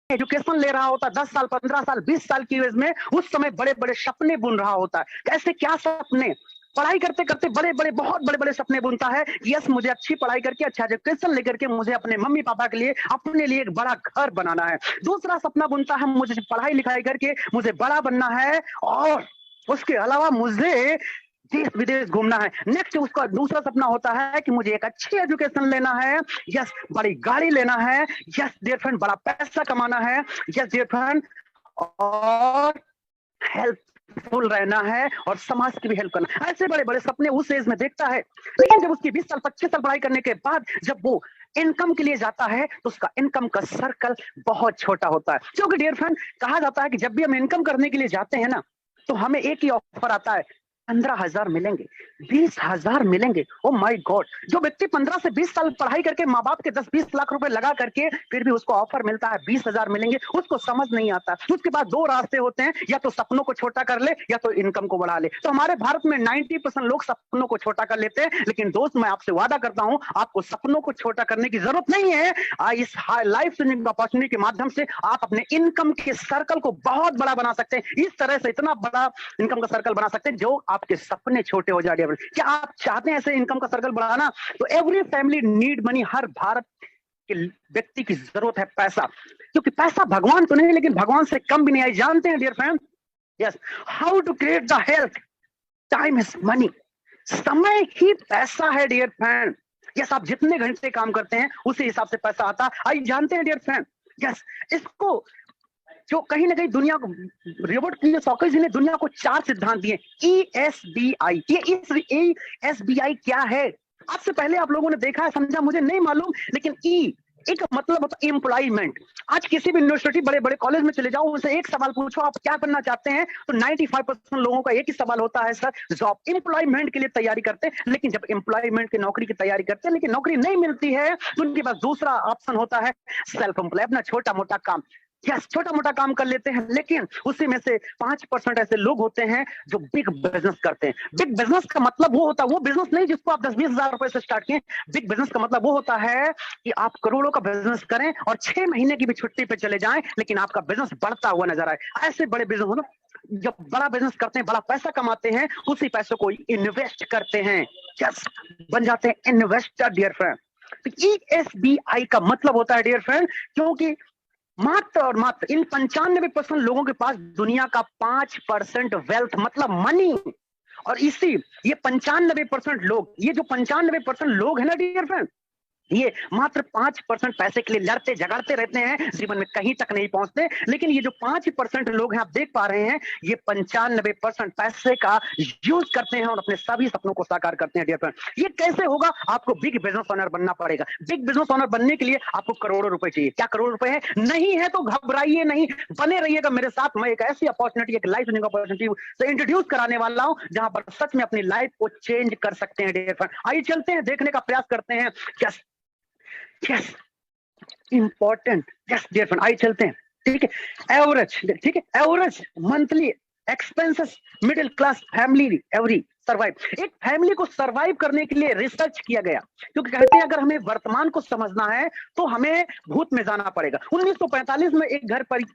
Education ले रहा होता 10 साल, 15 साल, 20 साल की एज में, उस समय बड़े बड़े सपने बुन रहा होता है। कैसे, क्या सपने? पढ़ाई करते करते बड़े बड़े, बहुत बड़े बड़े सपने बुनता है। यस, मुझे अच्छी पढ़ाई करके, अच्छा एजुकेशन लेकर के मुझे अपने मम्मी पापा के लिए, अपने लिए एक बड़ा घर बनाना है। दूसरा सपना बुनता है, मुझे पढ़ाई लिखाई करके मुझे बड़ा बनना है, और उसके अलावा मुझे देश विदेश घूमना है। नेक्स्ट उसका दूसरा सपना होता है कि मुझे एक अच्छी एजुकेशन लेना है, यस, बड़ी गाड़ी लेना है, यस डियर फ्रेंड, बड़ा पैसा कमाना है, यस डियर फ्रेंड, और हेल्पफुल रहना है, और समाज की भी हेल्प करना। ऐसे बड़े बड़े सपने उस एज में देखता है। लेकिन जब उसकी 20 साल 25 साल पढ़ाई करने के बाद जब वो इनकम के लिए जाता है, तो उसका इनकम का सर्कल बहुत छोटा होता है। क्योंकि डियर फ्रेंड, कहा जाता है कि जब भी हम इनकम करने के लिए जाते हैं ना, तो हमें एक ही ऑफर आता है, 15,000 मिलेंगे, 20,000 मिलेंगे। ओ माय गॉड! जो व्यक्ति 15 से 20 साल पढ़ाई करके माँ बाप के 10-20 लाख रुपए लगा करके फिर भी उसको ऑफर मिलता है 20,000 मिलेंगे, उसको समझ नहीं आता। उसके बाद दो रास्ते होते हैं, या तो सपनों को छोटा कर ले, या तो इनकम को बढ़ा ले। तो हमारे भारत में 90% लोग सपनों को छोटा कर लेते हैं। लेकिन दोस्त, मैं आपसे वादा करता हूं, आपको सपनों को छोटा करने की जरूरत नहीं है। इस लाइफ चेंजिंग अपॉर्चुनिटी के माध्यम से आप अपने इनकम के सर्कल को बहुत बड़ा बना सकते हैं। इस तरह से इतना बड़ा इनकम का सर्कल बना सकते हैं जो आपके सपने छोटे हो जाए। क्या आप चाहते हैं ऐसे इनकम का सर्कल बढ़ाना? तो एवरी फैमिली नीड मनी। हर भारत के व्यक्ति की जरूरत है पैसा, क्योंकि पैसा भगवान तो नहीं, लेकिन भगवान से कम भी नहीं आई। जानते हैं dear friend, yes, how to create the health? Time is money. समय ही पैसा है डियर फ्रेंड। यस, आप जितने घंटे काम करते हैं उसी हिसाब से पैसा आता है। आई जानते हैं डियर फ्रेंड, यस, इसको जो कहीं ना कहीं दुनिया को, रॉबर्ट कियोसाकी ने दुनिया को 4 सिद्धांत दिए। ESBI, ये ESBI क्या है? आज से पहले आप लोगों ने देखा है, समझा, मुझे नहीं मालूम, लेकिन एक मतलब होता है एम्प्लॉयमेंट। आज किसी भी यूनिवर्सिटी, बड़े बड़े कॉलेज में चले जाओ, उनसे एक सवाल पूछो आप क्या बनना चाहते हैं, तो 95% लोगों का एक ही सवाल होता है, सर जॉब। एम्प्लॉयमेंट के लिए तैयारी करते हैं, लेकिन जब एम्प्लॉयमेंट की नौकरी की तैयारी करते हैं लेकिन नौकरी नहीं मिलती है, तो उनके पास दूसरा ऑप्शन होता है सेल्फ एम्प्लॉय, अपना छोटा मोटा काम। यस, छोटा मोटा काम कर लेते हैं, लेकिन उसी में से 5% ऐसे लोग होते हैं जो बिग बिजनेस करते हैं। बिग बिजनेस का मतलब वो होता है, वो बिजनेस नहीं जिसको आप 10-20 हजार रुपए से स्टार्ट किए। बिग बिजनेस का मतलब वो होता है कि आप करोड़ों का बिजनेस करें और 6 महीने की भी छुट्टी पे चले जाएं, लेकिन आपका बिजनेस बढ़ता हुआ नजर आए। ऐसे बड़े बिजनेस हो ना, जब बड़ा बिजनेस करते हैं, बड़ा पैसा कमाते हैं, उसी पैसे को इन्वेस्ट करते हैं, यस, बन जाते हैं इन्वेस्टर डियर फ्रेंड। तो ESBI का मतलब होता है डियर फ्रेंड, क्योंकि मात्र और मात्र इन 95% लोगों के पास दुनिया का 5% वेल्थ मतलब मनी। और इसी ये 95% लोग, ये जो 95% लोग है ना डियर फ्रेंड, ये मात्र 5% पैसे के लिए लड़ते झगड़ते रहते हैं, जीवन में कहीं तक नहीं पहुंचते। लेकिन ये जो 5% लोग हैं, आप देख पा रहे हैं, ये 95% पैसे का यूज करते हैं और अपने सभी सपनों को साकार करते हैं डियर फ्रेंड। ये कैसे होगा? आपको बिग बिजनेस ओनर बनना पड़ेगा। बिग बिजनेस ओनर बनने के लिए आपको करोड़ों रुपए चाहिए। क्या करोड़ रुपए है? नहीं है तो घबराइए नहीं, बने रहिएगा मेरे साथ। मैं एक ऐसी अपॉर्चुनिटी, एक लाइफ चेंजिंग अपॉर्चुनिटी से इंट्रोड्यूस कराने वाला हूं, जहां पर सच में अपनी लाइफ को चेंज कर सकते हैं डियर फ्रेंड। आइए चलते हैं, देखने का प्रयास करते हैं। Yes yes, important, yes dear friend, आइए चलते हैं। ठीक है, एवरेज, ठीक है, average monthly expenses middle class family every survive. एक फैमिली को सर्वाइव करने के लिए रिसर्च किया गया, क्योंकि कहते हैं अगर हमें वर्तमान को समझना है तो हमें भूत में जाना पड़ेगा। 1945 में एक घर पर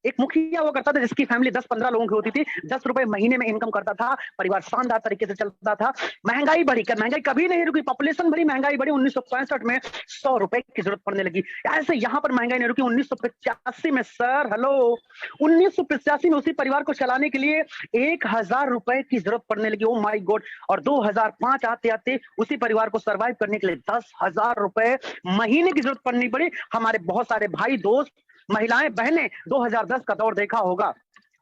एक मुखिया हुआ करता था, जिसकी फैमिली 10-15 लोगों की होती थी। 10 रुपए महीने में इनकम करता था, परिवार शानदार तरीके से चलता था। महंगाई बढ़ी, महंगाई कभी नहीं रुकी, पॉपुलेशन बढ़ी, महंगाई बढ़ी। 1965 में 100 रुपए की जरूरत पड़ने लगी। ऐसे यहां पर महंगाई नहीं रुकी। 1985 में, सर हेलो, 1985 में उसी परिवार को चलाने के लिए 1,000 रुपए की जरूरत पड़ने लगी। ओ माई गॉड! और 2005 आते आते उसी परिवार को सर्वाइव करने के लिए 10,000 रुपए महीने की जरूरत पड़नी पड़ी। हमारे बहुत सारे भाई, दोस्त, महिलाएं, बहनें 2010 का दौर देखा होगा,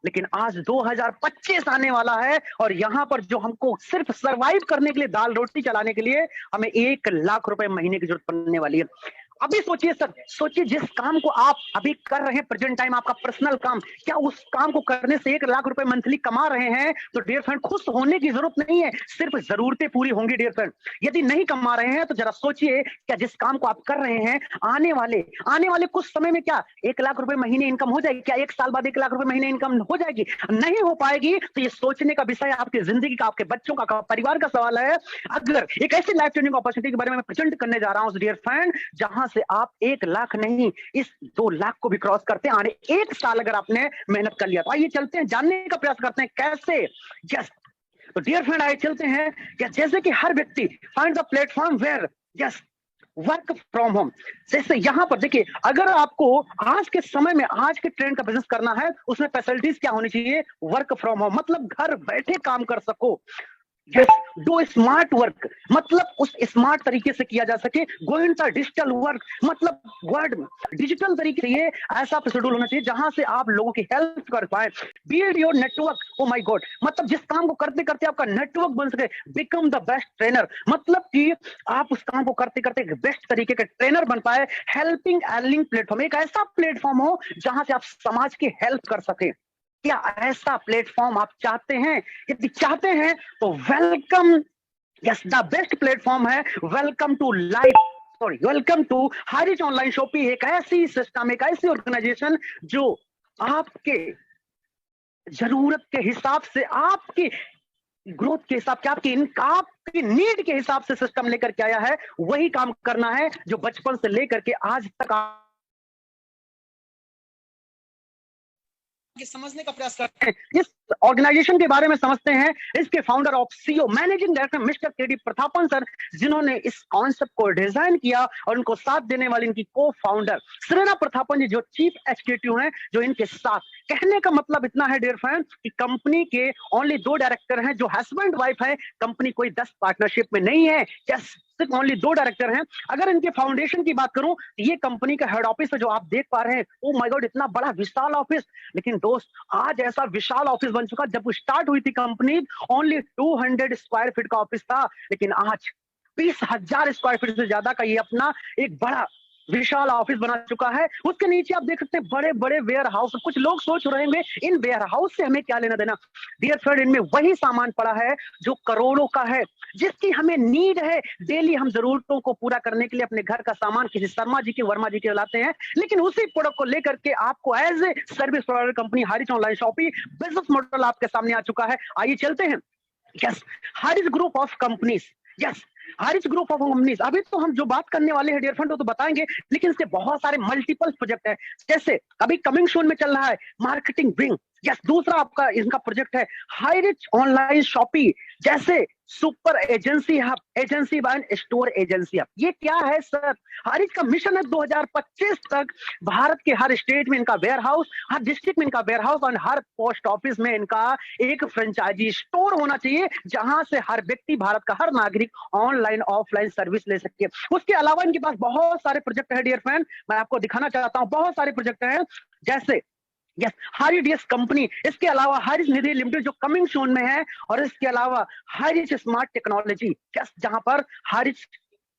लेकिन आज 2025 आने वाला है, और यहां पर जो हमको सिर्फ सरवाइव करने के लिए, दाल रोटी चलाने के लिए हमें 1 लाख रुपए महीने की जरूरत पड़ने वाली है। अभी सोचिए सर, सोचिए जिस काम को आप अभी कर रहे हैं प्रेजेंट टाइम, आपका पर्सनल काम, क्या उस काम को करने से 1 लाख रुपए मंथली कमा रहे हैं तो डियर फ्रेंड खुश होने की जरूरत नहीं है, सिर्फ जरूरतें पूरी होंगी डियर फ्रेंड। यदि नहीं कमा रहे हैं तो जरा सोचिए क्या जिस काम को आप कर रहे हैं आने वाले कुछ समय में क्या 1 लाख रुपए महीने इनकम हो जाएगी? क्या 1 साल बाद 1 लाख रुपए महीने इनकम हो जाएगी? नहीं हो पाएगी। तो ये सोचने का विषय आपकी जिंदगी का, आपके बच्चों का, परिवार का सवाल है। अगर एक ऐसी लाइफ चेंजिंग अपॉर्चुनिटी के बारे में मैं प्रेजेंट करने जा रहा हूं डियर फ्रेंड, जहां से आप 1 लाख नहीं इस 2 लाख को भी क्रॉस करते हैं आने 1 साल अगर आपने मेहनत कर लिया तो। आइए चलते हैं, जानने का प्रयास करते हैं कैसे। यस, तो डियर फ्रेंड आइए चलते हैं कि जैसे कि हर व्यक्ति find the platform where yes work from home. जैसे यहां पर देखिए, अगर आपको आज के समय में आज के ट्रेंड का बिजनेस करना है, उसमें फैसिलिटीज क्या होनी चाहिए? वर्क फ्रॉम होम, मतलब घर बैठे काम कर सको। यस, डू स्मार्ट वर्क, मतलब उस स्मार्ट तरीके से किया जा सके। गो इन डिजिटल वर्क, मतलब वर्ड डिजिटल तरीके से ये ऐसा शेड्यूल होना चाहिए जहां से आप लोगों की हेल्प कर पाए। Build your network, O my God, मतलब जिस काम को करते करते आपका नेटवर्क बन सके। बिकम द बेस्ट ट्रेनर, मतलब कि आप उस काम को करते करते बेस्ट तरीके के ट्रेनर बन पाए। हेल्पिंग अर्निंग प्लेटफॉर्म, एक ऐसा प्लेटफॉर्म हो जहां से आप समाज की हेल्प कर सके। क्या ऐसा प्लेटफॉर्म आप चाहते हैं? यदि चाहते हैं तो welcome, yes the best platform है welcome to life, sorry welcome to Hirich online shopping. एक ऐसी सिस्टम, एक ऐसी ऑर्गेनाइजेशन जो आपके जरूरत के हिसाब से, आपकी ग्रोथ के हिसाब से, आपकी नीड के हिसाब से सिस्टम लेकर के आया है। वही काम करना है जो बचपन से लेकर के आज तक समझने का प्रयास करते हैं। इस ऑर्गेनाइजेशन के बारे में समझते हैं। इसके founder of CEO managing director mister KD Prathapan sir, जिन्होंने इस कॉन्सेप्ट को डिजाइन किया, और उनको साथ देने वाली इनकी को फाउंडर सेरेना प्रतापन जी, जो चीफ एग्जीक्यूटिव हैं, जो इनके साथ। कहने का मतलब इतना है डियर फ्रेंड कि कंपनी के ओनली 2 डायरेक्टर हैं जो हस्बैंड वाइफ है। कंपनी कोई 10 पार्टनरशिप में नहीं है, सिर्फ ओनली 2 डायरेक्टर हैं। अगर इनके फाउंडेशन की बात करूं तो ये कंपनी का हेड ऑफिस है जो आप देख पा रहे हैं। ओ माय गॉड, इतना बड़ा विशाल ऑफिस। लेकिन दोस्त, आज ऐसा विशाल ऑफिस बन चुका, जब स्टार्ट हुई थी कंपनी ओनली 200 स्क्वायर फीट का ऑफिस था, लेकिन आज 20,000 स्क्वायर फीट से ज्यादा का ये अपना एक बड़ा विशाल ऑफिस बना चुका है। उसके नीचे आप देख सकते हैं बड़े बड़े वेयर हाउस। कुछ लोग सोच रहे होंगे इन वेयर हाउस से हमें क्या लेना देना। डियर फ्रेंड, इनमें वही सामान पड़ा है जो करोड़ों का है, जिसकी हमें नीड है। डेली हम जरूरतों को पूरा करने के लिए अपने घर का सामान किसी शर्मा जी के, वर्मा जी के लाते हैं, लेकिन उसी प्रोडक्ट को लेकर के आपको as a service provider company Hirich online shopping business model आपके सामने आ चुका है। आइए चलते हैं। Yes, Hirich group of companies, yes Hirich group of companies. अभी तो हम जो बात करने वाले हैं डियर फ्रेंड वो तो बताएंगे, लेकिन इसके बहुत सारे मल्टीपल प्रोजेक्ट है। जैसे अभी कमिंग सून में चल रहा है मार्केटिंग विंग। यस, दूसरा आपका इनका प्रोजेक्ट है हाइरिच ऑनलाइन शॉपिंग, जैसे super agency hub, agency one store agency hub. ये क्या है सर? हारिच का मिशन है 2025 तक भारत के हर स्टेट में इनका वेयर हाउस, हर डिस्ट्रिक्ट में इनका वेयर हाउस, और हर पोस्ट ऑफिस में इनका एक फ्रेंचाइजी स्टोर होना चाहिए, जहां से हर व्यक्ति, भारत का हर नागरिक ऑनलाइन ऑफलाइन सर्विस ले सके। उसके अलावा इनके पास बहुत सारे प्रोजेक्ट है डियर फ्रेंड, मैं आपको दिखाना चाहता हूं। बहुत सारे प्रोजेक्ट हैं, जैसे यस हारिच कंपनी, इसके अलावा हारिच निधि लिमिटेड जो कमिंग सून में है, और इसके अलावा हारिच स्मार्ट टेक्नोलॉजी, जहां पर हारिच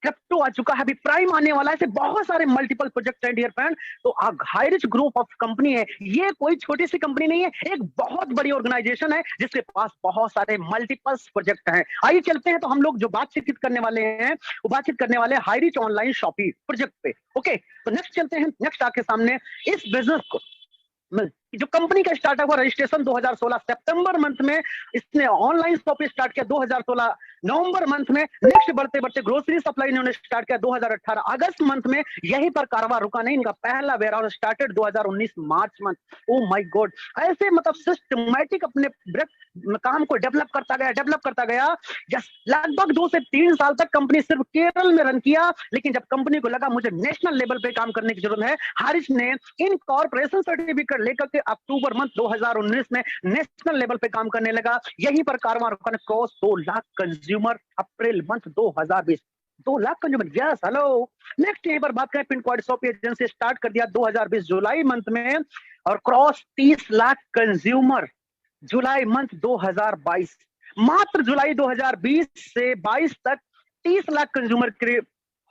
क्रिप्टो आ चुका है, अभी प्राइम आने वाला है। ऐसे बहुत सारे मल्टीपल प्रोजेक्ट हैं डियर फ्रेंड। तो हाइरिच ग्रुप ऑफ कंपनी है, ये कोई छोटी सी कंपनी नहीं है, एक बहुत बड़ी ऑर्गेनाइजेशन है जिसके पास बहुत सारे मल्टीपल प्रोजेक्ट हैं। आइए चलते हैं, तो हम लोग जो बातचीत करने वाले हैं वो बातचीत करने वाले हैं हाइरिच ऑनलाइन शॉपिंग प्रोजेक्ट पे। ओके, तो नेक्स्ट चलते हैं, नेक्स्ट आपके सामने इस बिजनेस को, जो कंपनी का स्टार्टअप हुआ रजिस्ट्रेशन 2016 सितंबर मंथ में, इसने ऑनलाइन शॉपिंग स्टार्ट किया 2016 नवंबर मंथ में। नेक्स्ट बढ़ते बढ़ते ग्रोसरी सप्लाई इन्होंने स्टार्ट किया 2018 अगस्त मंथ में। यहीं पर कारोबार रुका नहीं, इनका पहला warehouse started 2019 March month. Oh my god, ऐसे मतलब सिस्टमैटिक अपने काम को डेवलप करता गया। लगभग 2 से 3 साल तक कंपनी सिर्फ केरल में रन किया, लेकिन जब कंपनी को लगा मुझे नेशनल लेवल पे काम करने की जरूरत है, हारिच ने इनकॉर्पोरेशन सर्टिफिकेट लेकर के अक्टूबर मंथ 2019 में नेशनल लेवल पे काम करने लगा। यहीं पर कारोबार cross 2 lakh consumer April month 2020, 2 lakh consumer. Yes, hello. Next यहीं पर बात करें, pin point shopping agency start कर दिया 2020 जुलाई मंथ में, और क्रॉस 30 लाख कंज्यूमर जुलाई मंथ 2022। मात्र जुलाई 2020 से 22 तक 30 लाख कंज्यूमर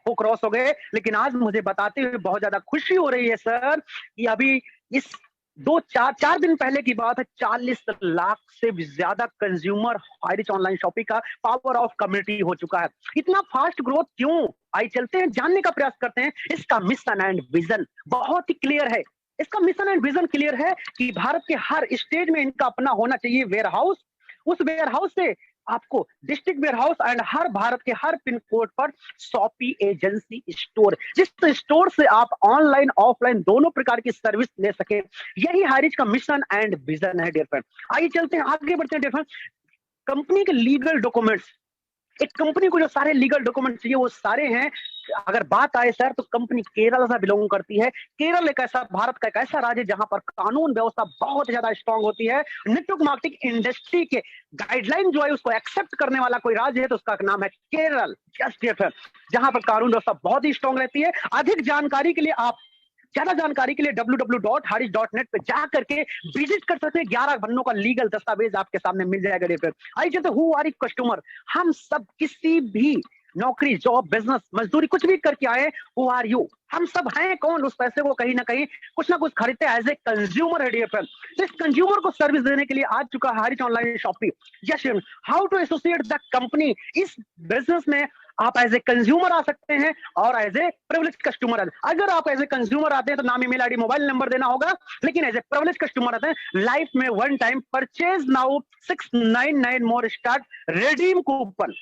वो क्रॉस हो गए। लेकिन आज मुझे बताते हुए बहुत ज्यादा खुशी हो रही है सर कि अभी इस 4 दिन पहले की बात है, 40 लाख से भी ज्यादा कंज्यूमर हाईरिच ऑनलाइन शॉपिंग का पावर ऑफ कम्युनिटी हो चुका है। इतना फास्ट ग्रोथ क्यों? आइए चलते हैं, जानने का प्रयास करते हैं। इसका मिशन एंड विजन बहुत ही क्लियर है। इसका मिशन एंड विजन क्लियर है कि भारत के हर स्टेट में इनका अपना होना चाहिए वेयर हाउस। उस वेयर हाउस से आपको डिस्ट्रिक्ट वेयर हाउस एंड हर भारत के हर पिन कोड पर शॉपी एजेंसी स्टोर, जिस स्टोर से आप ऑनलाइन ऑफलाइन दोनों प्रकार की सर्विस ले सके। यही हाईरिच का मिशन एंड विजन है डियर फ्रेंड। आइए चलते हैं, आगे बढ़ते हैं डियर फ्रेंड। कंपनी के लीगल डॉक्यूमेंट्स, एक कंपनी को जो सारे लीगल डॉक्यूमेंट चाहिए वो सारे हैं। अगर बात आए सर तो कंपनी केरल से बिलोंग करती है। केरल एक ऐसा भारत का एक ऐसा राज्य जहां पर कानून व्यवस्था बहुत ज्यादा स्ट्रांग होती है। नेटवर्क मार्केटिंग इंडस्ट्री के गाइडलाइन जो है उसको एक्सेप्ट करने वाला कोई राज्य है तो उसका नाम है केरल। जस्ट जहां पर कानून व्यवस्था बहुत ही स्ट्रांग रहती है। अधिक जानकारी के लिए आप ज्यादा जानकारी के लिए www.harish.net पे जा करके विजिट कर सकते हैं। 11 पन्नों का लीगल दस्तावेज आपके सामने मिल जाएगा। आइए चलते, हु आर कस्टमर। हम सब किसी भी नौकरी, जॉब, बिजनेस, मजदूरी कुछ भी करके आए, हु आर यू, हम सब हैं कौन? उस पैसे को कहीं ना कहीं कुछ ना कुछ खरीदते हैं एज ए कंज्यूमर है डियर फ्रेंड। इस कंज्यूमर को सर्विस देने के लिए आज चुका है HiRich online shopping. Yes, how to associate the company. इस बिजनेस में आप एज ए कंज्यूमर आ सकते हैं और एज ए प्रिविलेज कस्टमर। अगर आप एज ए कंज्यूमर आते हैं तो नाम, ईमेल आईडी, मोबाइल नंबर देना होगा। लेकिन एज ए प्रिविलेज कस्टमर आते हैं, लाइफ में वन टाइम परचेज नाउ 699 मोर स्टार्ट रिडीम कूपन।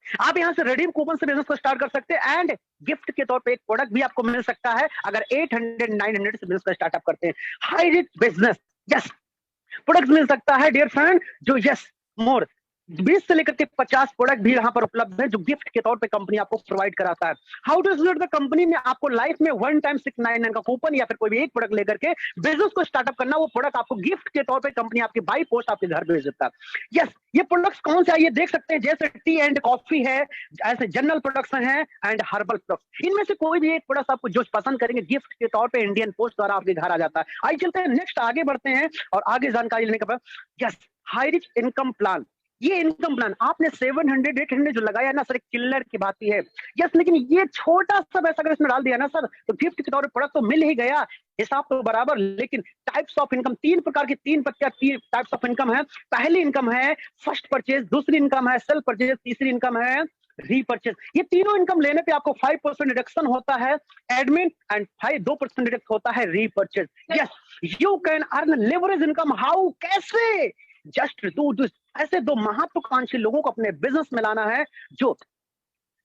आप यहां से रिडीम कूपन से बिजनेस को स्टार्ट कर सकते हैं एंड गिफ्ट के तौर पे एक प्रोडक्ट भी आपको मिल सकता है अगर 800-900 से बिजनेस का स्टार्टअप करते हैं। हाईरिच बिजनेस, यस, प्रोडक्ट मिल सकता है डियर फ्रेंड जो यस मोर 20 से लेकर के 50 प्रोडक्ट भी यहाँ पर उपलब्ध है जो गिफ्ट के तौर पे कंपनी आपको प्रोवाइड कराता है। How to associate the company में आपको लाइफ में वन टाइम 699 का कूपन या फिर कोई भी एक प्रोडक्ट लेकर के बिजनेस को स्टार्टअप करना। वो प्रोडक्ट आपको गिफ्ट के तौर पे कंपनी आपके बाई पोस्ट आपके घर भेज देता है। यस, ये प्रोडक्ट्स कौन से, ये देख सकते हैं, जैसे टी एंड कॉफी है, ऐसे जनरल प्रोडक्ट्स हैं एंड हर्बल प्रोडक्ट्स। इनमें से कोई भी एक प्रोडक्ट आपको जो पसंद करेंगे गिफ्ट के तौर पे इंडियन पोस्ट द्वारा आपके घर आ जाता है। आइए चलते हैं नेक्स्ट, आगे बढ़ते हैं और आगे जानकारी लेने के बाद यस, हाईरिच इनकम प्लान। ये इनकम प्लान आपने 700-800 जो लगाया ना सर, एक चिल्लर की बात है। यस, लेकिन ये छोटा सा पैसा अगर इसमें डाल दिया ना सर तो गिफ्ट के तौर पर प्रोडक्ट तो मिल ही गया, हिसाब तो बराबर। लेकिन टाइप्स ऑफ इनकम, 3 प्रकार की, 3 टाइप्स ऑफ इनकम है। पहली इनकम है फर्स्ट परचेज, दूसरी इनकम है सेल्फ परचेज, तीसरी इनकम है रीपरचेज। ये तीनों इनकम लेने पे आपको 5% डिडक्शन होता है एडमिन एंड 2% डिडक्ट होता है repurchase. Yes, you can earn leverage income. How, कैसे? जस्ट डू ऐसे 2 महत्वाकांक्षी लोगों को अपने बिजनेस में लाना है जो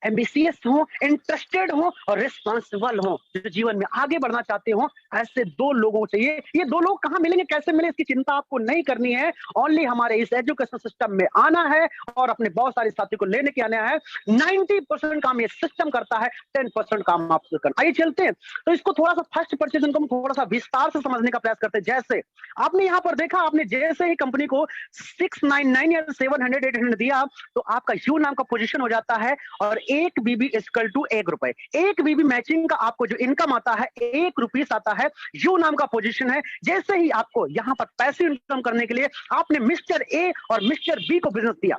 एम्बिशियस हो, इंटरेस्टेड हो और रिस्पॉन्सिबल हो, जो जीवन में आगे बढ़ना चाहते हो। ऐसे 2 लोगों को चाहिए। ये 2 लोग कहां मिलेंगे, कैसे मिले, इसकी चिंता आपको नहीं करनी है। ओनली हमारे इस एजुकेशन सिस्टम में आना है और अपने बहुत सारे साथियों को लेने के आना है। 90% काम ये सिस्टम करता है, 10% काम आपसे करना। आइए चलते हैं, तो इसको थोड़ा सा फर्स्ट परचेज इनकम थोड़ा सा विस्तार से समझने का प्रयास करते हैं। जैसे आपने यहाँ पर देखा, आपने जैसे ही कंपनी को 699 या 700-800 दिया तो आपका यू नाम का पोजीशन हो जाता है और 1 बीबी इक्वल टू 1 रुपए। 1 बीबी मैचिंग का आपको जो इनकम आता है 1 रुपीस आता है। यू नाम का पोजीशन है। जैसे ही आपको यहां पर पैसे इनकम करने के लिए आपने मिस्टर ए और मिस्टर बी को बिजनेस दिया।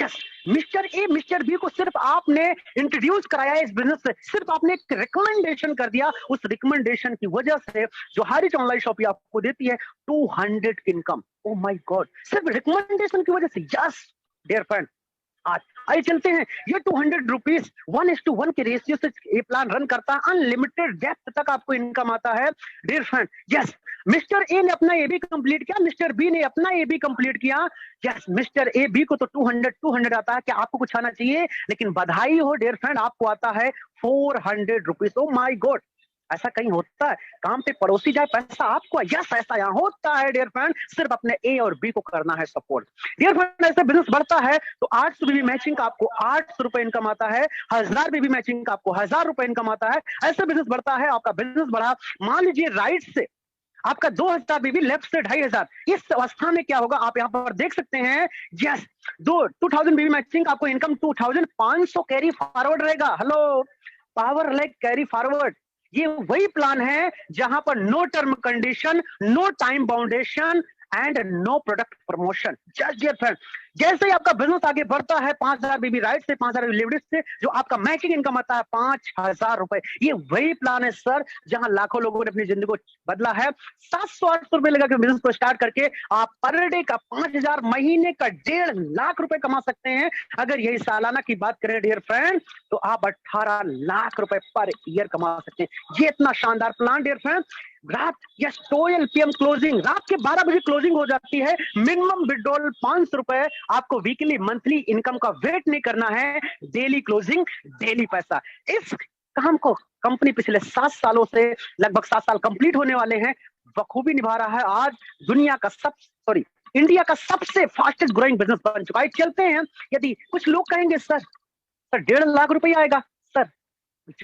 Yes, mister A mister B को सिर्फ आपने इंट्रोड्यूस कराया इस बिजनेस से, सिर्फ आपने एक रिकमेंडेशन कर दिया। उस रिकमेंडेशन की वजह से जो हाईरिच ऑनलाइन शॉपिंग आपको देती है 200 इनकम। ओ माय गॉड, सिर्फ रिकमेंडेशन की वजह से। यस डियर फ्रेंड, आज आइए चलते हैं। ये 200 रुपीज 1:1 के रेशियो से ये प्लान रन करता है। अनलिमिटेड डेप्थ तक आपको इनकम आता है dear friend. Yes, mister A ने अपना ए बी कंप्लीट किया, मिस्टर बी ने अपना ए बी कंप्लीट किया। यस, मिस्टर ए बी को तो 200 आता है। क्या आपको कुछ आना चाहिए? लेकिन बधाई हो डियर फ्रेंड, आपको आता है 400 रुपीज। ओ माय गॉड, ऐसा कहीं होता है काम पे पड़ोसी जाए पैसा आपको? यस, ऐसा यहाँ होता है डियर फ्रेंड। सिर्फ अपने ए और बी को करना है सपोर्ट डियर फ्रेंड। ऐसे बिजनेस बढ़ता है तो 800 बीबी मैचिंग का आपको 800 रुपए इनकम आता है। 1000 बीबी मैचिंग का आपको 1000 रुपए इनकम आता है। ऐसे बिजनेस बढ़ता है, आपका बिजनेस बढ़ा, मान लीजिए राइट से आपका 2000 बीबी, लेफ्ट से 2500। इस अवस्था में क्या होगा आप यहाँ पर देख सकते हैं। यस, 2000 बीबी मैचिंग आपको इनकम 2500 कैरी फॉरवर्ड रहेगा। Hello, power like carry forward. ये वही प्लान है जहां पर no term condition, no time boundation and no product promotion. Just dear friend, जैसे ही आपका बिजनेस आगे बढ़ता है 5,000 बीबी राइट से 5,000 लिवरेज से जो आपका मैचिंग इनकम आता है 5,000 रुपए, ये वही प्लान है सर जहां लाखों लोगों ने अपनी जिंदगी को बदला है। 700-800 रुपए लगा के बिजनेस को स्टार्ट करके आप पर डे का 5,000, महीने का 1.5 लाख रुपए कमा सकते हैं। अगर यही सालाना की बात करें डियर फ्रेंड तो आप 18 लाख रुपए पर ईयर कमा सकते हैं। ये इतना शानदार प्लान डियर फ्रेंड। रात या 12 PM क्लोजिंग, रात के 12 बजे क्लोजिंग हो जाती है। मिनिमम विड्रॉल 500 रुपए। आपको वीकली मंथली इनकम का वेट नहीं करना है, डेली क्लोजिंग डेली पैसा। इस काम को कंपनी पिछले 7 सालों से, लगभग 7 साल कंप्लीट होने वाले हैं, बखूबी निभा रहा है। आज दुनिया का इंडिया का सबसे फास्टेस्ट ग्रोइंग बिजनेस बन चुका है। चलते हैं, यदि कुछ लोग कहेंगे सर 1.5 लाख रुपए आएगा, सर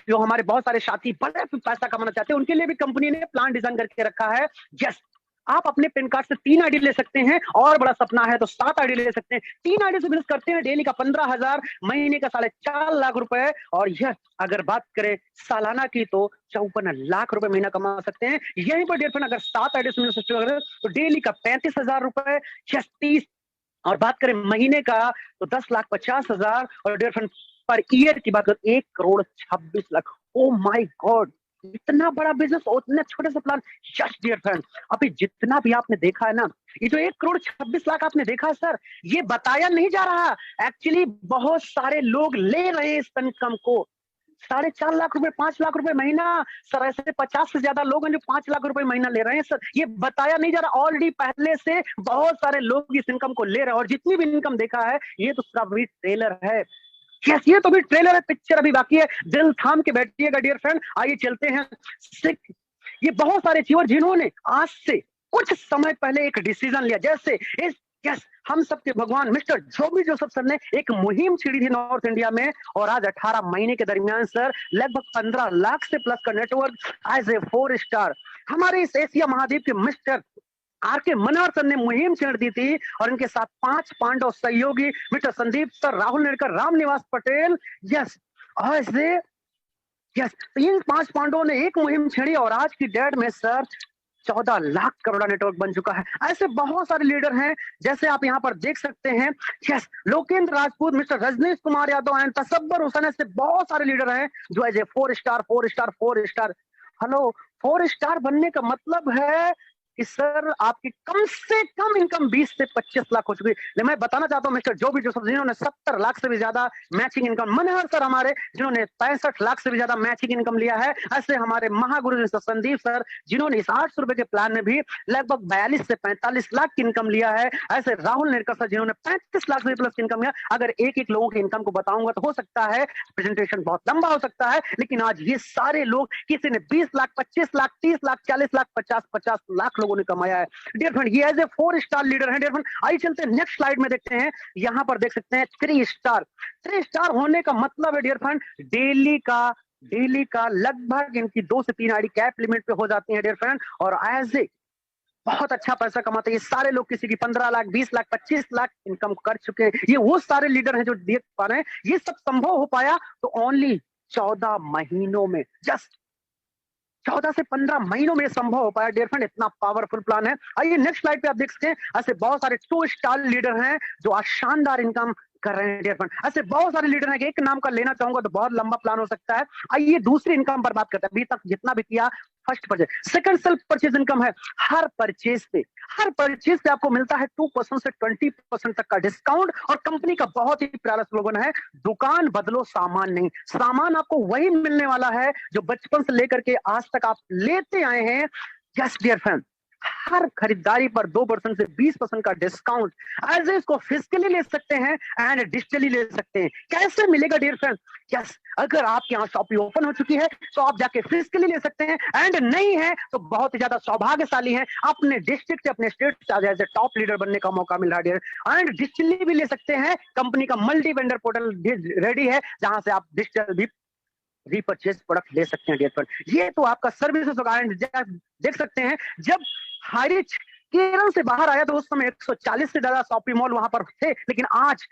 जो हमारे बहुत सारे साथी बड़े पैसा कमाना चाहते हैं उनके लिए भी कंपनी ने प्लान डिजाइन करके रखा है। यस, आप अपने पेन कार्ड से 3 आईडी ले सकते हैं, और बड़ा सपना है तो 7 आईडी ले सकते हैं। 3 आईडी से बिजनेस करते हैं, डेली का 15,000, महीने का 4.5 लाख रुपए, और यह अगर बात करें सालाना की तो 54 लाख रुपए महीना कमा सकते हैं। यहीं पर डेढ़ अगर 7 आईडी से बिजनेस तो डेली का 35,000 रुपए, 30, और बात करें महीने का तो 10,50,000, और डेढ़ पर ईयर की बात करें 1,26,00,000। ओ माय गॉड, इतना बड़ा बिजनेस और इतना छोटे से प्लान। यस डियर फ्रेंड, अभी जितना भी आपने देखा है ना, ये जो 1,26,00,000 आपने देखा सर, ये बताया नहीं जा रहा। एक्चुअली बहुत सारे लोग ले रहे हैं इस इनकम को। 4.5 लाख रुपए, 5 लाख रुपए महीना सर, ऐसे 50 से ज्यादा लोग हैं जो 5 लाख रुपए महीना ले रहे हैं सर। ये बताया नहीं जा रहा, ऑलरेडी पहले से बहुत सारे लोग इस इनकम को ले रहे हैं। और जितनी भी इनकम देखा है ये तो सिर्फ अभी ट्रेलर है। यस, ये तो भी ट्रेलर है, पिक्चर अभी बाकी है। दिल थाम के बैठिएगा डियर फ्रेंड। आइए चलते हैं। ये बहुत सारे चीवर जिन्होंने आज से कुछ समय पहले एक डिसीजन लिया, जैसे इस यस, हम सबके भगवान मिस्टर जोबी जोसेफ सर ने एक मुहिम छेड़ी थी नॉर्थ इंडिया में, और आज 18 महीने के दरमियान सर लगभग 15 लाख से प्लस का नेटवर्क एज ए 4 स्टार हमारे इस एशिया महाद्वीप के मिस्टर आर.के. मनोहर सर ने मुहिम छेड़ दी थी, और इनके साथ 5 पांडव सहयोगी mister Sandeep sir, Rahul Nerkar, Ramniwas Patel, yes, ऐसे यस, इन 5 पांडवों ने एक मुहिम छेड़ी, और आज की डेट में सर 14 लाख करोड़ नेटवर्क बन चुका है। ऐसे बहुत सारे लीडर हैं, जैसे आप यहाँ पर देख सकते हैं। Yes, Lokendra Rajput, mister Rajneesh Kumar Yadav and Tasabbar Hussain, ऐसे बहुत सारे लीडर हैं जो as a 4 star 4 star 4 star. Hello, 4 star बनने का मतलब है कि सर आपकी कम से कम इनकम 20 से 25 लाख हो चुकी है। मैं बताना चाहता हूं मिस्टर जोबी जोसेफ जिन्होंने 70 लाख से भी ज्यादा मैचिंग इनकम, मनोहर सर हमारे जिन्होंने 65 लाख से भी ज्यादा मैचिंग इनकम लिया है, ऐसे हमारे महागुरु मिस्टर संदीप सर जिन्होंने इस 800 रुपए के प्लान में भी लगभग 42 से 45 लाख की इनकम लिया है, ऐसे राहुल नेरकर सर जिन्होंने 35 लाख से प्लस की इनकम लिया। अगर एक एक लोगों की इनकम को बताऊंगा तो हो सकता है प्रेजेंटेशन बहुत लंबा हो सकता है, लेकिन आज ये सारे लोग, किसी ने 20 लाख, 25 लाख, 30 लाख, 40 लाख, 50 लाख लोगों ने कमाया है। डियर फ्रेंड, ये एज ए 4 स्टार लीडर है। डियर फ्रेंड, आइए चलते हैं नेक्स्ट स्लाइड में, देखते हैं। यहां पर देख सकते हैं 3 स्टार। 3 स्टार होने का मतलब है डियर फ्रेंड, डेली का लगभग इनकी 2 से 3 आईडी कैप लिमिट पे हो जाती है डियर फ्रेंड, और एज ए बहुत अच्छा पैसा कमाते हैं ये सारे लोग। किसी की 15 लाख, 20 लाख, 25 लाख इनकम कर चुके हैं। ये वो सारे लीडर हैं जो देख पा रहे हैं। ये सब संभव हो पाया तो ओनली 14 महीनों में, जस्ट 14 से 15 महीनों में संभव हो पाया डियर फ्रेंड। इतना पावरफुल प्लान है। आइए नेक्स्ट स्लाइड पे आप देख सकते हैं, ऐसे बहुत सारे 2 स्टार लीडर हैं जो आज शानदार इनकम कर रहे हैं डियर फ्रेंड। ऐसे बहुत सारे लीडर हैं कि एक नाम का लेना चाहूंगा तो बहुत लंबा प्लान हो सकता है। आइए दूसरी इनकम पर बात करते हैं। अभी तक जितना भी किया, first purchase, second self purchase income है। हर परचेज पे आपको मिलता है 2% से 20% तक का डिस्काउंट, और कंपनी का बहुत ही प्यारा स्लोगन है, दुकान बदलो सामान नहीं। सामान आपको वही मिलने वाला है जो बचपन से लेकर के आज तक आप लेते आए हैं। यस डियर फ्रेंड, हर खरीदारी पर 2% से 20% का डिस्काउंट। एज इसको फिजिकली ले सकते हैं एंड डिजिटली ले सकते हैं। कैसे मिलेगा डियर फ्रेंड? यस, अगर आपके यहाँ शॉपिंग ओपन हो चुकी है तो आप जाके फिजिकली ले सकते हैं, एंड नहीं है तो बहुत ही ज्यादा सौभाग्यशाली हैं, अपने डिस्ट्रिक्ट से, अपने स्टेट से एज ए टॉप लीडर बनने का मौका मिल रहा है डियर। एंड डिजिटली भी ले सकते हैं, कंपनी का मल्टी वेंडर पोर्टल रेडी है जहां से आप डिजिटल भी रीपरचेज प्रोडक्ट ले सकते हैं डियर फ्रेंड। ये तो आपका सर्विसेज होगा। देख सकते हैं, जब हारिच केरल से बाहर आया तो उस समय 140 से ज्यादा शॉपिंग मॉल वहां पर थे, लेकिन आज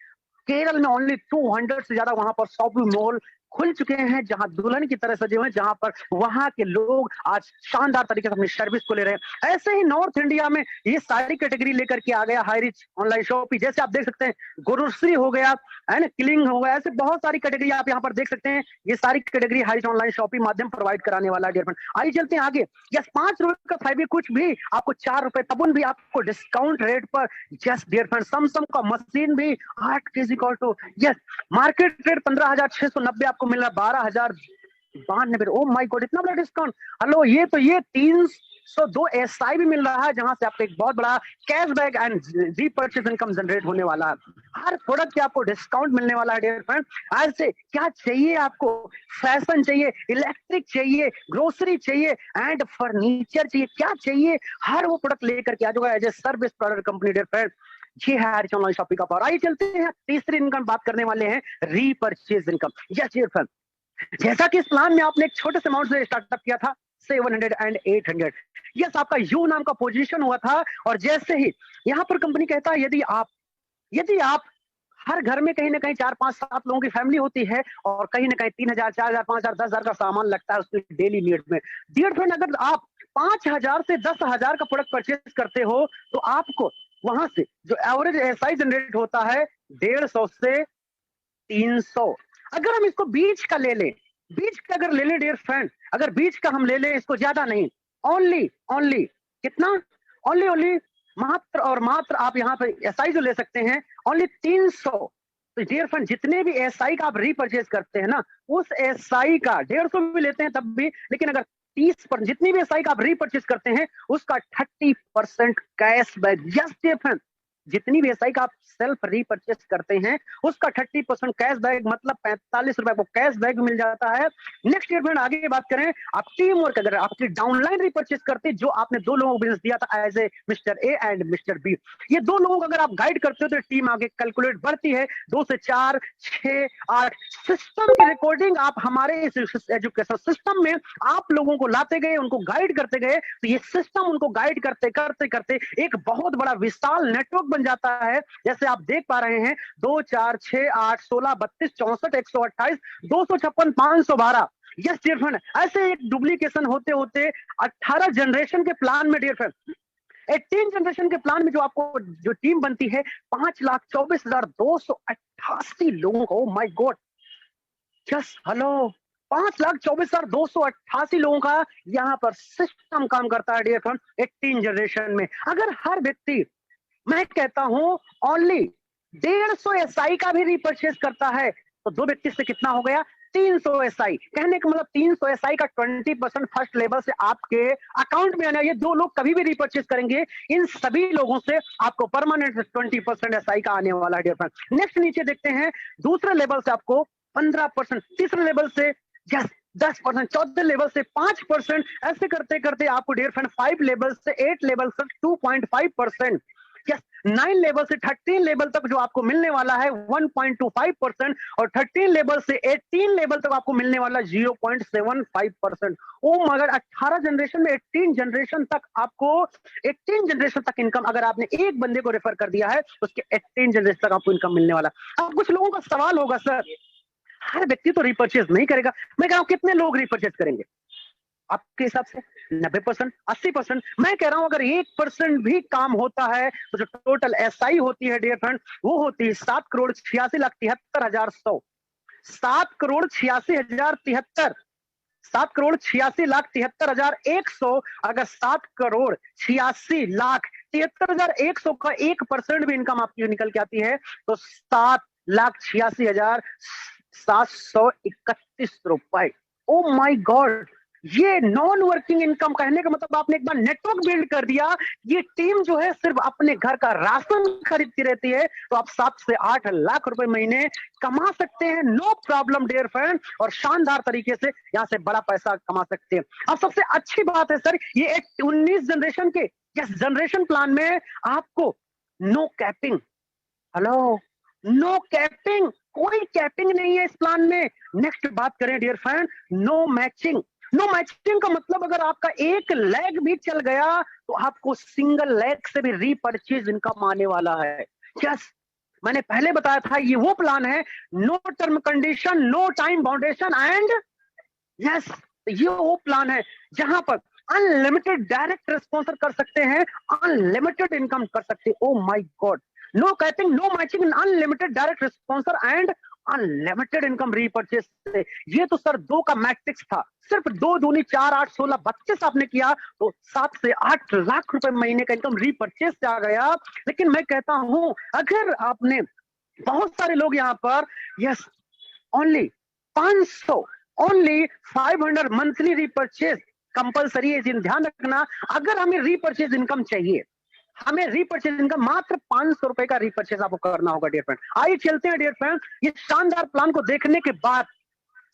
केरल में ओनली 200 से ज्यादा वहां पर शॉपिंग मॉल खुल चुके हैं, जहां दुल्हन की तरह सजे हुए हैं, जहां पर वहां के लोग आज शानदार तरीके से अपनी सर्विस को ले रहे हैं। ऐसे ही नॉर्थ इंडिया में ये सारी कैटेगरी लेकर के आ गया हाई रिच ऑनलाइन शॉपिंग। जैसे आप देख सकते हैं ग्रोसरी हो गया, है ना, क्लिंग हो गया, ऐसे बहुत सारी कैटेगरी आप यहाँ पर देख सकते हैं। ये सारी category high rich online shopping माध्यम प्रोवाइड कराने वाला है डियर फ्रेंड। आइए चलते हैं आगे। यस, 5 रुपए का फैब्रिक कुछ भी आपको 4 रुपए, तबन भी आपको डिस्काउंट रेट पर। यस डियर फ्रेंड, सैमसंग का मशीन भी 8 केजी कॉल्टो, यस, मार्केट रेट 15,690 आपको मिल रहा है 12,092। ओ माय गॉड, इतना बड़ा डिस्काउंट। हेलो, ये 302 एसआई भी मिल रहा है, जहां से आपको एक बहुत बड़ा cashback and repurchase income generate होने वाला है। हर प्रोडक्ट पे आपको डिस्काउंट मिलने वाला है डियर फ्रेंड। ऐसे क्या चाहिए आपको? फैशन चाहिए, इलेक्ट्रिक चाहिए, ग्रोसरी चाहिए एंड फर्नीचर चाहिए, क्या चाहिए? हर वो प्रोडक्ट लेकर के आ जाएगा as a service product company dear friend. ये है ऑनलाइन शॉपिंग का पावर। आइए चलते हैं तीसरी इनकम बात करने वाले हैं, repurchase income. Yes dear friend, जैसा कि इस प्लान में आपने एक छोटे से अमाउंट से स्टार्टअप किया था 700 एंड 800, यस, आपका यू नाम का पोजीशन हुआ था। और जैसे ही यहाँ पर कंपनी कहता है यदि आप हर घर में कहीं ना कहीं 4 5 7 लोगों की फैमिली होती है और कहीं ना कहीं 3,000 4,000 5,000 10,000 का सामान लगता है उसकी डेली नीड में। डियर फ्रेंड, अगर आप 5,000 से 10,000 का प्रोडक्ट परचेज करते हो तो आपको वहां से जो एवरेज एसआई जनरेट होता है 150 से 300। अगर हम इसको बीच का ले लें, बीच का अगर ले लें डियर फ्रेंड, अगर बीच का हम ले लें, इसको ज्यादा नहीं, ओनली कितना, ओनली मात्र और मात्र आप यहाँ पे एसआई जो ले सकते हैं ओनली 300। तो डियर फ्रेंड, जितने भी एसआई का आप रीपरचेज करते हैं ना, उस एसआई का 150 भी लेते हैं तब भी, लेकिन अगर 30% जितनी भी एसआई का आप रीपरचेज करते हैं उसका 30% कैशबैक। यस डियर फ्रेंड, जितनी भी एसआई का आप सेल्फ रीपरचेज करते हैं उसका 30% कैशबैक, मतलब 45 रुपए को कैशबैक मिल जाता है। नेक्स्ट ईयर फ्रेंड, आगे बात करें, आप टीम वर्क अगर आपकी डाउनलाइन रीपरचेज करते, जो आपने 2 लोगों को बिजनेस दिया था as a mister A and mister B, ये 2 लोगों को अगर आप गाइड करते हो तो टीम आगे कैलकुलेट बढ़ती है 2 से 4 6 8। सिस्टम की रिकॉर्डिंग आप हमारे इस एजुकेशन सिस्टम में आप लोगों को लाते गए, उनको गाइड करते गए, तो ये सिस्टम उनको गाइड करते करते करते एक बहुत बड़ा विशाल नेटवर्क बन जाता है। जैसे आप देख पा रहे हैं 2 4 6 8 16 32 64 128 256 512। यस डियर फ्रेंड, ऐसे एक डुप्लीकेशन होते होते 18 जनरेशन के प्लान में डियर फ्रेंड, 18 जनरेशन के प्लान में जो आपको जो टीम बनती है 5,24,288 लोगों को, माय गॉड, यस, हेलो, 5,24,288 लोगों का यहाँ पर सिस्टम काम करता है डियर फ्रेंड 18 जनरेशन में। अगर हर व्यक्ति, मैं कहता हूं, ओनली 150 एसआई का भी रीपरचेज करता है तो 2 व्यक्ति से कितना हो गया, 300 एसआई। कहने का मतलब 300 एसआई का 20% फर्स्ट लेवल से आपके अकाउंट में आना। ये 2 लोग कभी भी रीपरचेज करेंगे, इन सभी लोगों से आपको परमानेंट 20% एसआई का आने वाला है डियर फ्रेंड। नेक्स्ट नीचे देखते हैं, दूसरे लेवल से आपको 15%, तीसरे लेवल से यस 10%, चौथे लेवल से 5%, ऐसे करते करते आपको डियर फ्रेंड 5 लेवल से 8 लेवल तक 2.5%, यस 9 लेवल से 13 लेवल तक जो आपको मिलने वाला है 1.25%, और 13 लेवल से 18 लेवल तक आपको मिलने वाला 0.75%। ओ मगर 18 जनरेशन में 18 जनरेशन तक आपको 18 जनरेशन तक इनकम, अगर आपने एक बंदे को रेफर कर दिया है उसके 18 जनरेशन तक आपको इनकम मिलने वाला। अब कुछ लोगों का सवाल होगा, सर हर व्यक्ति तो रिपर्चेज नहीं करेगा, मैं कह रहा हूं कितने लोग रिपर्चेज करेंगे आपके हिसाब से? 90%, 80%? मैं कह रहा हूं अगर 1% भी काम होता है तो जो टोटल एसआई होती है डियर फ्रेंड वो होती है 7,86,73,100, 7,86,073, 7,86,73,100। अगर 7,86,73,100 का 1% भी इनकम आपकी निकल के आती है तो 7,86,731 रुपए। ओ माय गॉड, ये नॉन वर्किंग इनकम, कहने का मतलब आपने एक बार नेटवर्क बिल्ड कर दिया। ये टीम जो है सिर्फ अपने घर का राशन खरीदती रहती है तो आप 7 से 8 लाख रुपए महीने कमा सकते हैं, नो प्रॉब्लम डियर फ्रेंड, और शानदार तरीके से यहां से बड़ा पैसा कमा सकते हैं। अब सबसे अच्छी बात है सर, ये 19 जनरेशन के जनरेशन प्लान में आपको no capping, hello, no capping, कोई कैपिंग नहीं है इस प्लान में। नेक्स्ट बात करें dear friend, no matching. No matching का मतलब अगर आपका एक लेग भी चल गया तो आपको सिंगल लेग से भी रीपरचेज इनकम आने वाला है। यस, मैंने पहले बताया था ये वो प्लान है, no term condition, no time boundation and yes, ये वो प्लान है जहां पर अनलिमिटेड डायरेक्ट स्पॉन्सर कर सकते हैं, अनलिमिटेड इनकम कर सकते हैं। Oh my god, no capping, no matching, unlimited direct sponsor and unlimited income repurchase से। ये तो सर 2 का मैट्रिक्स था, सिर्फ 2 दूनी 4 8 16 32 आपने किया तो 7 से 8 लाख रुपए महीने का इनकम रीपर्चेस से आ गया। लेकिन मैं कहता हूं अगर आपने, बहुत सारे लोग यहाँ पर yes only 500, only 500 monthly repurchase compulsory है, ध्यान रखना। अगर हमें रीपर्चेज इनकम चाहिए, हमें रीपर्चेज इनकम मात्र 500 रुपए का रीपर्चेज आपको करना होगा डियर फ्रेंड। आइए चलते हैं डियर फ्रेंड, ये शानदार प्लान को देखने के बाद,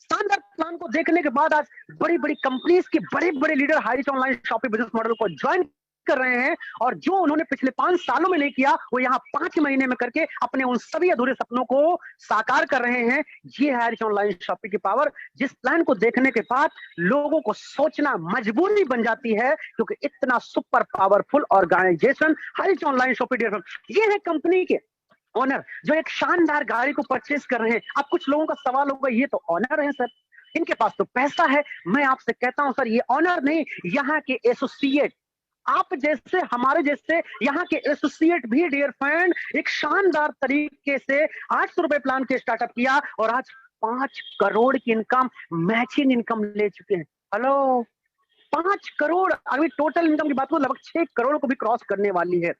शानदार प्लान को देखने के बाद आज बड़ी बड़ी कंपनीज के बड़े बड़े leader Highrich online shopping business model को ज्वाइन कर रहे हैं, और जो उन्होंने पिछले 5 सालों में नहीं किया वो यहाँ 5 महीने में करके अपने उन सभी अधूरे सपनों को साकार कर रहे हैं। ये है हाईरिच ऑनलाइन शॉपिंग की पावर, जिस प्लान को देखने के बाद लोगों को सोचना मजबूरी बन जाती है, क्योंकि इतना super powerful organisation HiRich online shopping. ये है कंपनी के ऑनर जो एक शानदार गाड़ी को परचेज कर रहे हैं। अब कुछ लोगों का सवाल होगा, ये तो ऑनर है सर, इनके पास तो पैसा है। मैं आपसे कहता हूं सर, ये ऑनर नहीं, यहाँ के एसोसिएट, आप जैसे हमारे जैसे यहाँ के एसोसिएट भी डियर फ्रेंड एक शानदार तरीके से 800 रुपए प्लान के स्टार्टअप किया और आज 5 करोड़ की इनकम, मैचिंग इनकम ले चुके हैं। हेलो, 5 करोड़, अभी टोटल इनकम की बात करो लगभग 6 करोड़ को भी क्रॉस करने वाली है।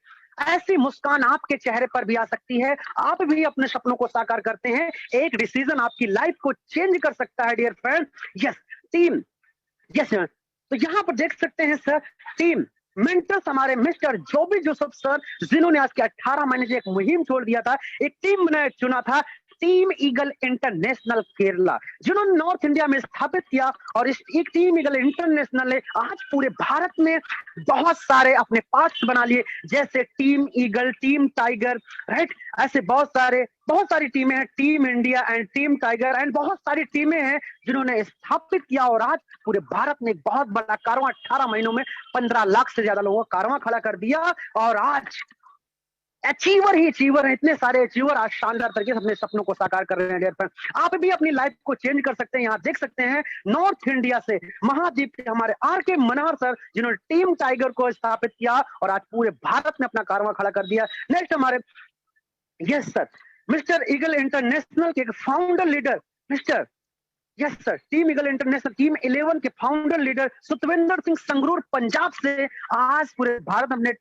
ऐसी मुस्कान आपके चेहरे पर भी आ सकती है, आप भी अपने सपनों को साकार करते हैं। एक डिसीजन आपकी लाइफ को चेंज कर सकता है dear friend. Yes team, yes तो यहाँ पर देख सकते हैं सर, टीम मेंटर्स हमारे मिस्टर जोबी जोसेफ सर, जिन्होंने आज के 18 महीने से एक मुहिम छोड़ दिया था, एक टीम बनाया चुना था, टीम ईगल इंटरनेशनल केरला, जिन्होंने नॉर्थ इंडिया में स्थापित किया। और इस एक टीम ईगल इंटरनेशनल ने आज पूरे भारत में बहुत सारे अपने पार्ट्स बना लिए, जैसे team eagle, team tiger, right, ऐसे बहुत सारी टीमें हैं, team India and team tiger and बहुत सारी टीमें हैं जिन्होंने स्थापित किया। और आज पूरे भारत में एक बहुत बड़ा कारवां, 18 महीनों में 15 लाख से ज्यादा लोगों का कारवां खड़ा कर दिया। और आज अचीवर ही अचीवर है, इतने सारे अचीवर आज शानदार तरीके से अपने सपनों को साकार कर रहे हैं डियर फ्रेंड। आप भी अपनी लाइफ को चेंज कर सकते हैं। यहाँ देख सकते हैं नॉर्थ इंडिया से महाद्वीप के हमारे आर.के. मनोहर सर, जिन्होंने टीम टाइगर को स्थापित किया और आज पूरे भारत में अपना कारवां खड़ा कर दिया। नेक्स्ट हमारे yes sir, mister Eagle International के founder leader, mister yes sir, team Eagle International team 11 के फाउंडर लीडर सुतविंदर सिंह संगरूर पंजाब से आज पूरे भारत में अपने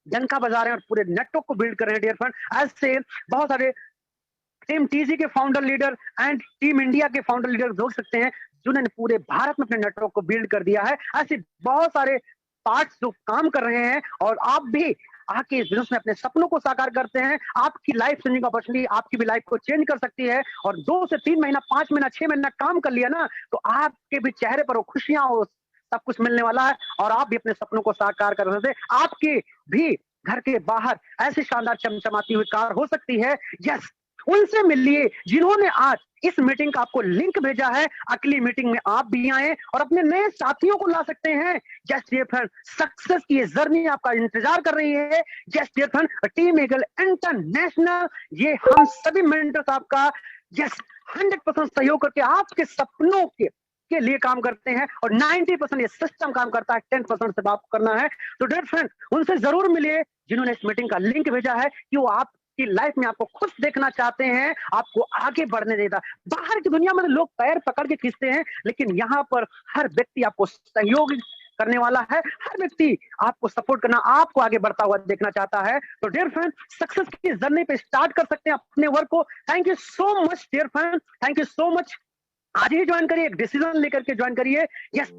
डंका बजा रहे हैं और पूरे नेटवर्क को बिल्ड कर रहे हैं डियर फ्रेंड। ऐसे बहुत सारे टीम टीजी के founder leader and team India के फाउंडर लीडर देख सकते हैं, जिन्होंने पूरे भारत में अपने नेटवर्क को बिल्ड कर दिया है। ऐसे बहुत सारे पार्ट्स जो काम कर रहे हैं, और आप भी आके इस बिजनेस में अपने सपनों को साकार करते हैं। आपकी लाइफ चेंजिंग अपॉर्चुनिटी आपकी भी लाइफ को चेंज कर सकती है। और 2 से 3 महीना, 5 महीना, 6 महीना काम कर लिया ना, तो आपके भी चेहरे पर वो खुशियां, वो सब कुछ मिलने वाला है और आप भी अपने सपनों को साकार कर सकते हैं। आपके भी घर के बाहर ऐसी शानदार चमचमाती हुई कार हो सकती है। यस, उनसे मिलिए जिन्होंने आज इस मीटिंग का आपको लिंक भेजा है। अगली मीटिंग में आप भी आए और अपने नए साथियों को ला सकते हैं। यस डियर फ्रेंड, सक्सेस की ये जर्नी आपका इंतजार कर रही है। Yes dear friend, team Eagle International, ये हम सभी मेंटर्स आपका यस 100% सहयोग करके आपके सपनों के लिए काम करते हैं। और 90% ये सिस्टम काम करता है, 10% से बात करना है। तो डियर फ्रेंड, उनसे जरूर मिलिए जिन्होंने इस मीटिंग का लिंक भेजा है, कि वो आपकी लाइफ में आपको खुश देखना चाहते हैं, आपको आगे बढ़ने देता। बाहर की दुनिया में लोग पैर पकड़ के खींचते हैं, लेकिन यहाँ पर हर व्यक्ति आपको सहयोग करने वाला है, हर व्यक्ति आपको सपोर्ट करना, आपको आगे बढ़ता हुआ देखना चाहता है। तो डियर फ्रेंड, सक्सेस की जर्नी पे स्टार्ट कर सकते हैं अपने वर्क को। Thank you so much dear friend, thank you so much. आज ही ज्वाइन करिए, एक डिसीजन लेकर के ज्वाइन करिए। यस,